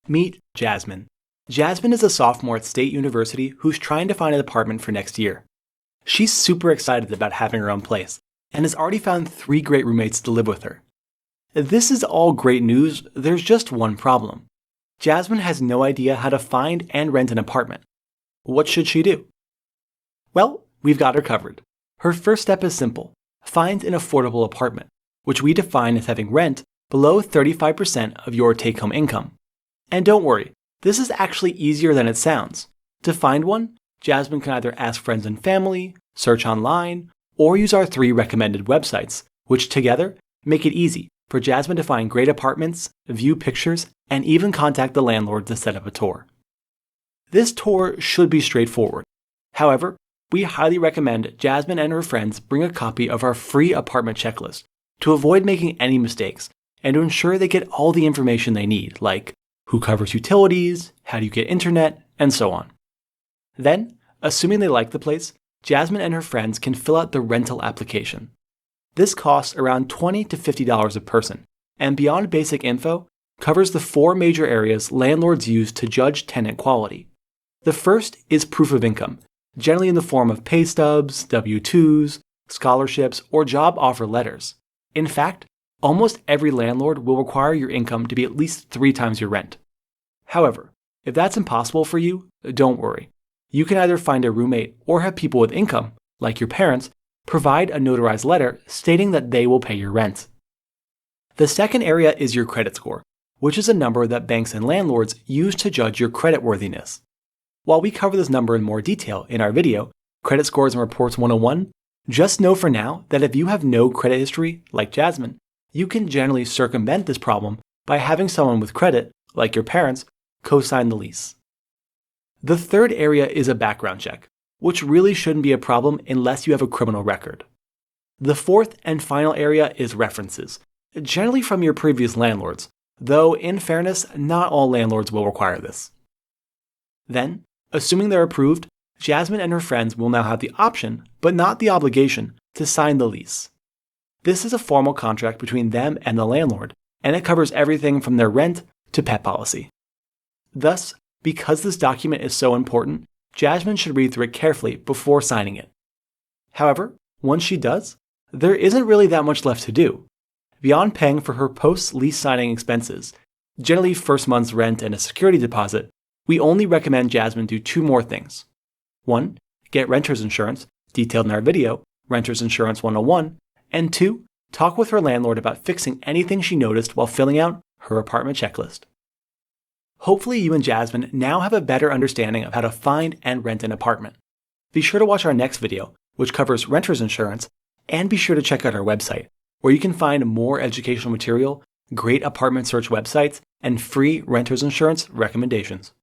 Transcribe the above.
Meet Jasmine. Jasmine is a sophomore at State University who's trying to find an apartment for next year. She's super excited about having her own place and has already found 3 great roommates to live with her. This is all great news, there's just one problem. Jasmine has no idea how to find and rent an apartment. What should she do? Well, we've got her covered. Her first step is simple. Find an affordable apartment, which we define as having rent below 35% of your take-home income. And don't worry, this is actually easier than it sounds. To find one, Jasmine can either ask friends and family, search online, or use our 3 recommended websites, which together make it easy for Jasmine to find great apartments, view pictures, and even contact the landlord to set up a tour. This tour should be straightforward. However, we highly recommend Jasmine and her friends bring a copy of our free apartment checklist to avoid making any mistakes and to ensure they get all the information they need, like who covers utilities, how do you get internet, and so on. Then, assuming they like the place, Jasmine and her friends can fill out the rental application. This costs around $20 to $50 a person, and beyond basic info, covers the 4 major areas landlords use to judge tenant quality. The first is proof of income, generally in the form of pay stubs, W-2s, scholarships, or job offer letters. In fact, almost every landlord will require your income to be at least 3 times your rent. However, if that's impossible for you, don't worry. You can either find a roommate or have people with income, like your parents, provide a notarized letter stating that they will pay your rent. The second area is your credit score, which is a number that banks and landlords use to judge your creditworthiness. While we cover this number in more detail in our video, Credit Scores and Reports 101, just know for now that if you have no credit history, like Jasmine, you can generally circumvent this problem by having someone with credit, like your parents, co-sign the lease. The third area is a background check, which really shouldn't be a problem unless you have a criminal record. The fourth and final area is references, generally from your previous landlords, though in fairness, not all landlords will require this. Then, assuming they're approved, Jasmine and her friends will now have the option, but not the obligation, to sign the lease. This is a formal contract between them and the landlord, and it covers everything from their rent to pet policy. Thus, because this document is so important, Jasmine should read through it carefully before signing it. However, once she does, there isn't really that much left to do. Beyond paying for her post-lease signing expenses, generally first month's rent and a security deposit, we only recommend Jasmine do 2 more things. 1. Get renter's insurance, detailed in our video, Renter's Insurance 101, and 2. Talk with her landlord about fixing anything she noticed while filling out her apartment checklist. Hopefully you and Jasmine now have a better understanding of how to find and rent an apartment. Be sure to watch our next video, which covers renter's insurance, and be sure to check out our website, where you can find more educational material, great apartment search websites, and free renter's insurance recommendations.